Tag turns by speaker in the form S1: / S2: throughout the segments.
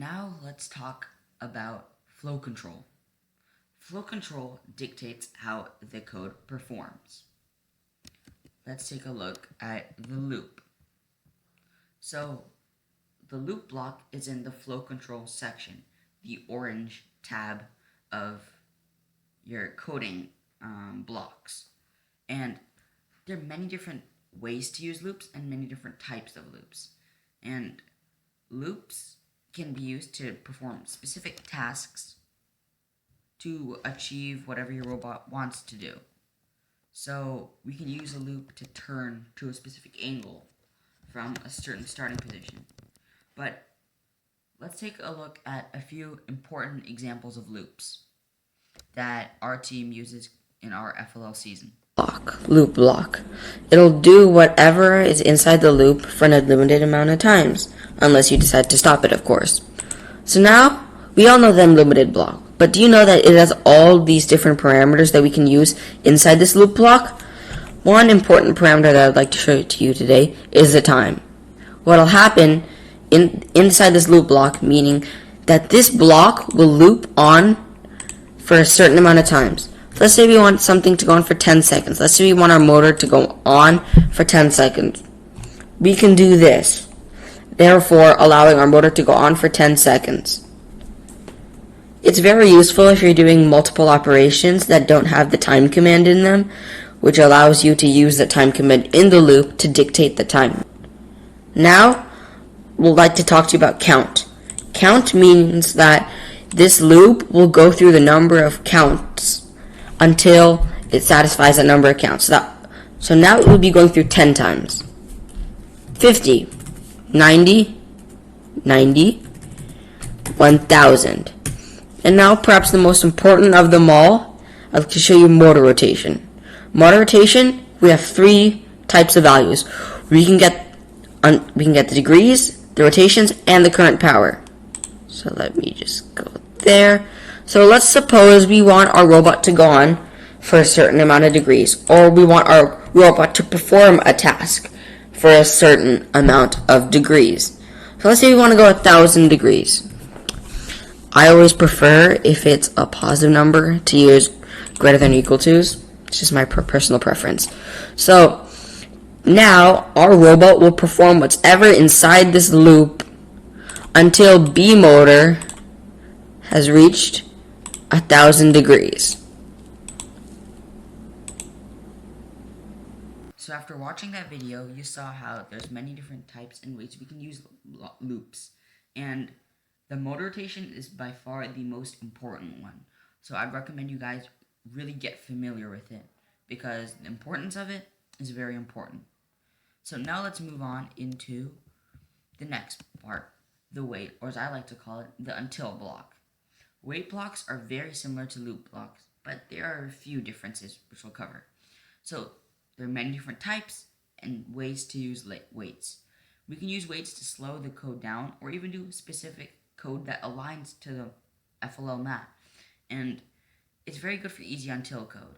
S1: Now let's talk about flow control. Flow control dictates how the code performs. Let's take a look at the loop. So the loop block is in the flow control section, the orange tab of your coding blocks. And there are many different ways to use loops and many different types of loops. And loops can be used to perform specific tasks to achieve whatever your robot wants to do. So we can use a loop to turn to a specific angle from a certain starting position. But let's take a look at a few important examples of loops that our team uses in our FLL season.
S2: Loop block. It'll do whatever is inside the loop for an unlimited amount of times, unless you decide to stop it, of course. So now, we all know the unlimited block, but do you know that it has all these different parameters that we can use inside this loop block? One important parameter that I'd like to show to you today is the time. What'll happen inside this loop block, meaning that this block will loop on for a certain amount of times. Let's say we want something to go on for 10 seconds. Let's say we want our motor to go on for 10 seconds. We can do this, therefore allowing our motor to go on for 10 seconds. It's very useful if you're doing multiple operations that don't have the time command in them, which allows you to use the time command in the loop to dictate the time. Now, we'd like to talk to you about count. Count means that this loop will go through the number of counts until it satisfies a number of counts. So now it will be going through 10 times. 50, 90, 90, 1000. And now perhaps the most important of them all, I'll show you motor rotation. Motor rotation, we have three types of values. We can get the degrees, the rotations, and the current power. So let me just go there. So let's suppose we want our robot to go on for a certain amount of degrees, or we want our robot to perform a task for a certain amount of degrees. So let's say we want to go 1000 degrees. I always prefer, if it's a positive number, to use greater than or equal to's. It's just my personal preference. So now our robot will perform whatever inside this loop until B motor has reached 1000 degrees.
S1: So after watching that video, you saw how there's many different types and ways we can use loops. And the motor rotation is by far the most important one. So I'd recommend you guys really get familiar with it, because the importance of it is very important. So now let's move on into the next part, the wait, or as I like to call it, the until block. Wait blocks are very similar to loop blocks, but there are a few differences which we'll cover. So there are many different types and ways to use waits. We can use waits to slow the code down, or even do specific code that aligns to the FLL map. And it's very good for easy until code.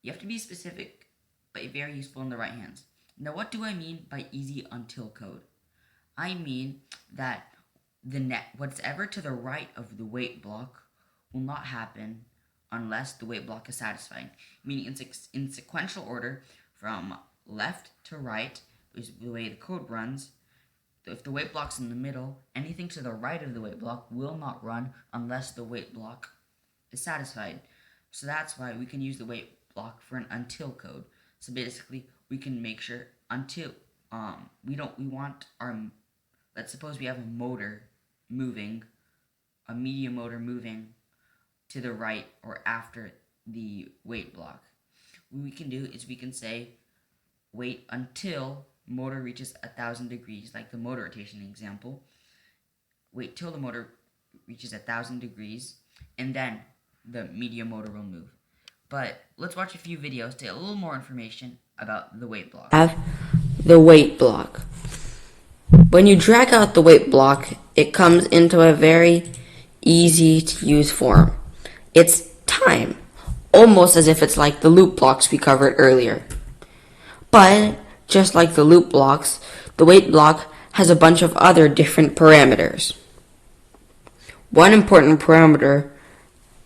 S1: You have to be specific, but very useful in the right hands. Now, what do I mean by easy until code? I mean that whatever to the right of the wait block will not happen unless the wait block is satisfied. Meaning in sequential order from left to right is the way the code runs. If the wait block's in the middle, anything to the right of the wait block will not run unless the wait block is satisfied. So that's why we can use the wait block for an until code. So basically, we can make sure until let's suppose we have a motor moving, a medium motor moving to the right or after the wait block. What we can do is we can say wait until motor reaches 1000 degrees, like the motor rotation example. Wait till the motor reaches 1000 degrees, and then the medium motor will move. But let's watch a few videos to get a little more information about the wait block.
S2: Have the wait block. When you drag out the wait block, it comes into a very easy to use form. It's time, almost as if it's like the loop blocks we covered earlier. But just like the loop blocks, the wait block has a bunch of other different parameters. One important parameter,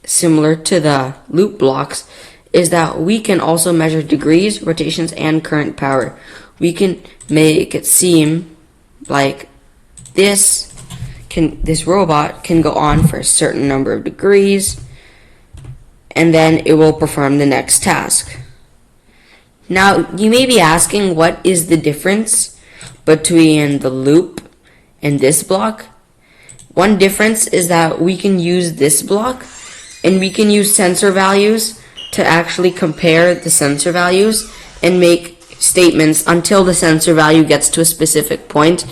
S2: similar to the loop blocks, is that we can also measure degrees, rotations, and current power. We can make it seem like this robot can go on for a certain number of degrees, and then it will perform the next task. Now, you may be asking, what is the difference between the loop and this block? One difference is that we can use this block, and we can use sensor values to actually compare the sensor values and make statements until the sensor value gets to a specific point.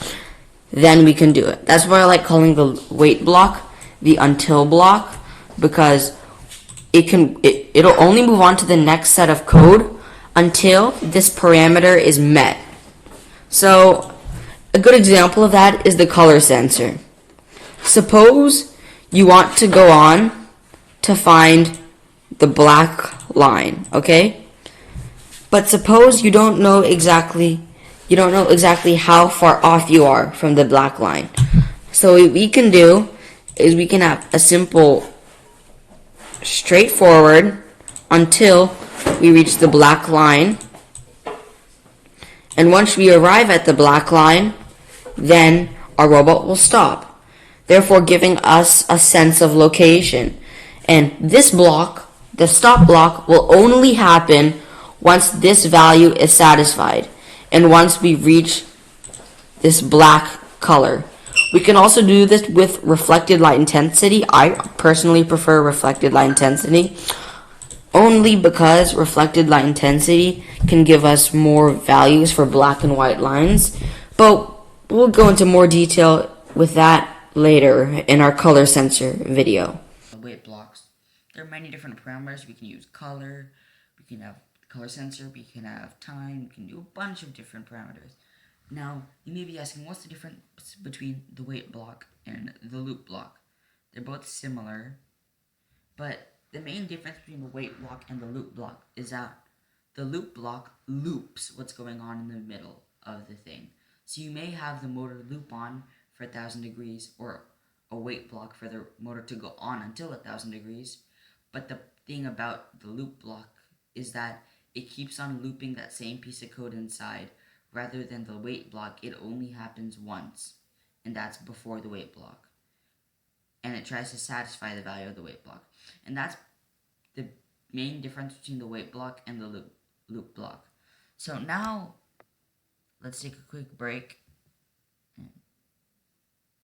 S2: Then we can do it. That's why I like calling the wait block the until block, because it'll only move on to the next set of code until this parameter is met. So a good example of that is the color sensor. Suppose you want to go on to find the black line, okay? But suppose you don't know exactly how far off you are from the black line. So what we can do is we can have a simple straightforward until we reach the black line. And once we arrive at the black line, then our robot will stop, therefore giving us a sense of location. And this block, the stop block, will only happen once this value is satisfied and once we reach this black color. We can also do this with reflected light intensity. I personally prefer reflected light intensity only because reflected light intensity can give us more values for black and white lines, but we'll go into more detail with that later in our color sensor video.
S1: Wait blocks. There are many different parameters. We can use color, we can have color sensor, we can have time, we can do a bunch of different parameters. Now, you may be asking, what's the difference between the wait block and the loop block? They're both similar, but the main difference between the wait block and the loop block is that the loop block loops what's going on in the middle of the thing. So you may have the motor loop on for 1,000 degrees, or a wait block for the motor to go on until 1,000 degrees. But the thing about the loop block is that it keeps on looping that same piece of code inside, rather than the wait block. It only happens once, and that's before the wait block. And it tries to satisfy the value of the wait block. And that's the main difference between the wait block and the loop block. So now, let's take a quick break